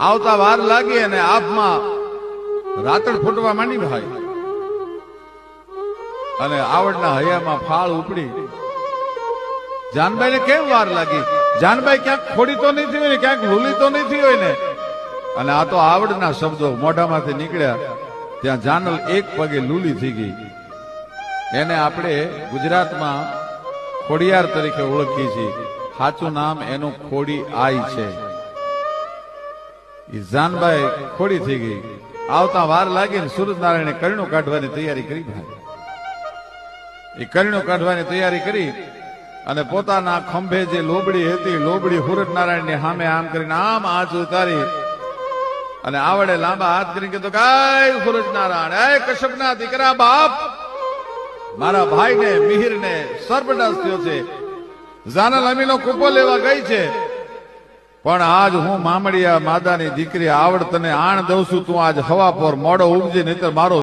આવતા વાર લાગી અને આભમાં રાતડ ફૂટવા માંડી ભાઈ, અને આવડના હૈયામાં ફાળ ઉપડી. જાનબાઈ ને કેમ વાર લાગી? જાનબાઈ ક્યાંક ખોડી તો નહીં થઈ હોય ને, ક્યાંક લૂલી તો નહીં થઈ હોય ને. અને આ તો આવડના શબ્દો મોઢામાંથી નીકળ્યા ત્યાં જાનલ એક પગે લૂલી થઈ ગઈ. એને આપણે ગુજરાતમાં ખોડિયાર તરીકે ઓળખીએ છીએ. સાચું નામ એનું ખોડી આઈ છે. જાનબાઈ ખોડી થઈ ગઈ. આવતા વાર લાગી ને સૂરજનારાયણે કરણું કાઢવાની તૈયારી કરી ભાઈ. એ કરણું કાઢવાની તૈયારી કરી અને પોતાના ખંભે જે લોબડી હતી, લોબડી સૂરજનારાયણની સામે આમ કરીને આમ આંચ ઉતારી અને આવડે લાંબા હાથ કરીને કીધું, કાય સૂરજનારાયણ, એ કશ્યપના દીકરા બાપ, મારા ભાઈને મિહિરને સર્પનાશ થયો છે. જાનલ અમીનો કૂપો લેવા ગઈ છે, પણ આજ હું મામડિયા માદાની દીકરી આવડ તને આણ દઉં છું. તું આજ હવા પર મોડો ઉગજે, નહીતર મારો